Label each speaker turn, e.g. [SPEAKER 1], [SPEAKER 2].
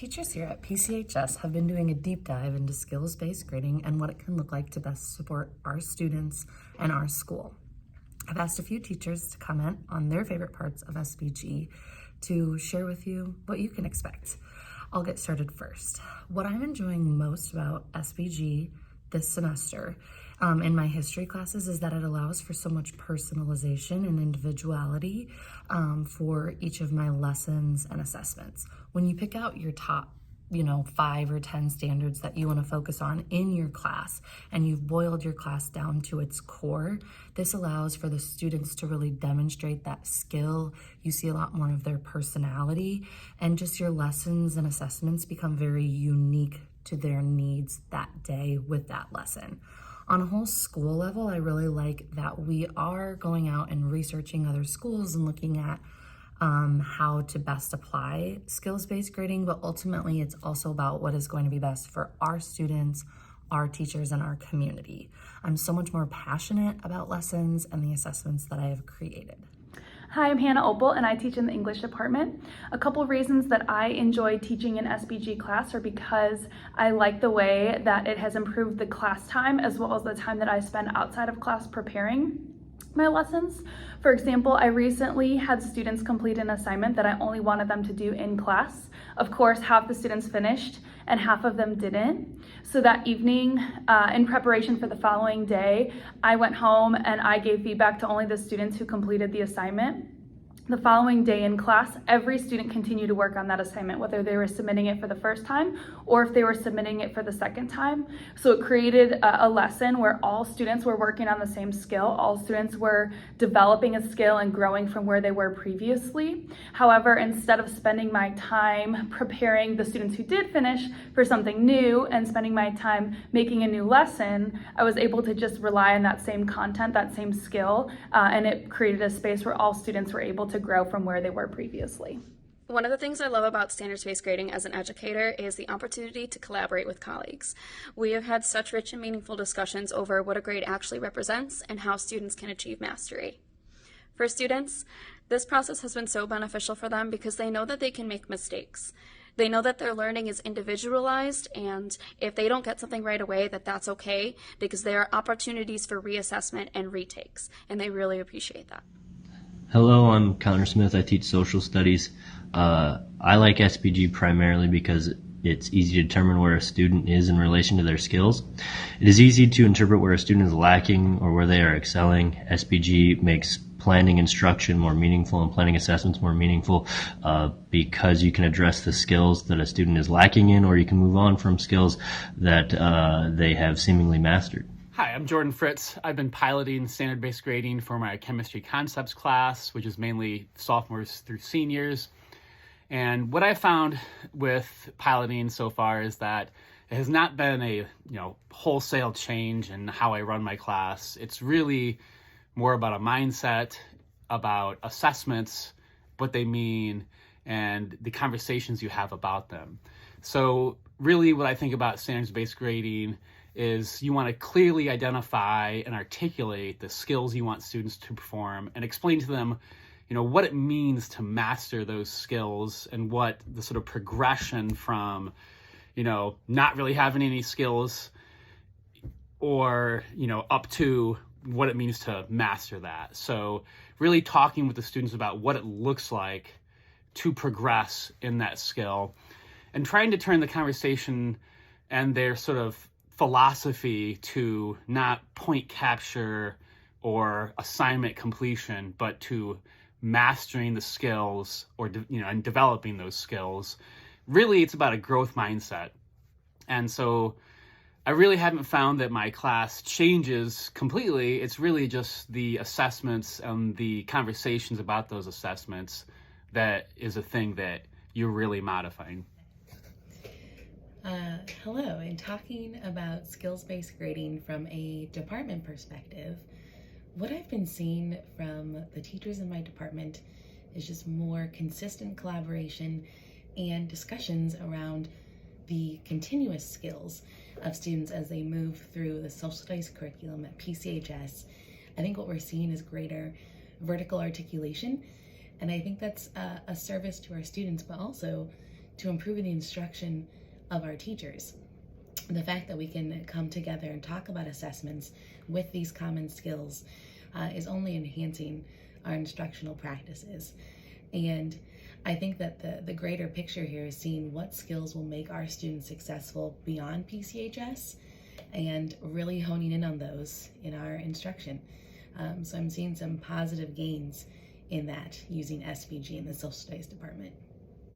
[SPEAKER 1] Teachers here at PCHS have been doing a deep dive into skills-based grading and what it can look like to best support our students and our school. I've asked a few teachers to comment on their favorite parts of SBG to share with you what you can expect. I'll get started first. What I'm enjoying most about SBG this semester in my history classes is that it allows for so much personalization and individuality for each of my lessons and assessments. When you pick out your top 5 or 10 standards that you want to focus on in your class, and you've boiled your class down to its core, this allows for the students to really demonstrate that skill. You see a lot more of their personality, and just your lessons and assessments become very unique to their needs that day with that lesson. On a whole school level, I really like that we are going out and researching other schools and looking at how to best apply skills-based grading, but ultimately it's also about what is going to be best for our students, our teachers, and our community. I'm so much more passionate about lessons and the assessments that I have created.
[SPEAKER 2] Hi, I'm Hannah Opal and I teach in the English department. A couple of reasons that I enjoy teaching an SBG class are because I like the way that it has improved the class time as well as the time that I spend outside of class preparing my lessons. For example, I recently had students complete an assignment that I only wanted them to do in class. Of course, half the students finished and half of them didn't. So that evening, in preparation for the following day, I went home and I gave feedback to only the students who completed the assignment. The following day in class, every student continued to work on that assignment, whether they were submitting it for the first time or if they were submitting it for the second time. So it created a lesson where all students were working on the same skill. All students were developing a skill and growing from where they were previously. However, instead of spending my time preparing the students who did finish for something new and spending my time making a new lesson, I was able to just rely on that same content, that same skill, and it created a space where all students were able to grow from where they were previously.
[SPEAKER 3] One of the things I love about standards-based grading as an educator is the opportunity to collaborate with colleagues. We have had such rich and meaningful discussions over what a grade actually represents and how students can achieve mastery. For students, this process has been so beneficial for them because they know that they can make mistakes. They know that their learning is individualized, and if they don't get something right away, that's okay, because there are opportunities for reassessment and retakes, and they really appreciate that.
[SPEAKER 4] Hello, I'm Connor Smith. I teach social studies. I like SBG primarily because it's easy to determine where a student is in relation to their skills. It is easy to interpret where a student is lacking or where they are excelling. SBG makes planning instruction more meaningful and planning assessments more meaningful because you can address the skills that a student is lacking in, or you can move on from skills that they have seemingly mastered.
[SPEAKER 5] Hi, I'm Jordan Fritz. I've been piloting standard-based grading for my chemistry concepts class, which is mainly sophomores through seniors. And what I found with piloting so far is that it has not been a wholesale change in how I run my class. It's really more about a mindset, about assessments, what they mean, and the conversations you have about them. So really what I think about standards-based grading is you want to clearly identify and articulate the skills you want students to perform and explain to them, what it means to master those skills and what the sort of progression from, not really having any skills or, up to what it means to master that. So really talking with the students about what it looks like to progress in that skill and trying to turn the conversation and their sort of philosophy to not point capture or assignment completion, but to mastering the skills or and developing those skills. Really, it's about a growth mindset. And so I really haven't found that my class changes completely. It's really just the assessments and the conversations about those assessments that is a thing that you're really modifying.
[SPEAKER 6] Hello, in talking about skills-based grading from a department perspective, what I've been seeing from the teachers in my department is just more consistent collaboration and discussions around the continuous skills of students as they move through the social studies curriculum at PCHS. I think what we're seeing is greater vertical articulation, and I think that's a service to our students, but also to improving the instruction of our teachers. The fact that we can come together and talk about assessments with these common skills is only enhancing our instructional practices. And I think that the greater picture here is seeing what skills will make our students successful beyond PCHS and really honing in on those in our instruction. So I'm seeing some positive gains in that using SBG in the social studies department.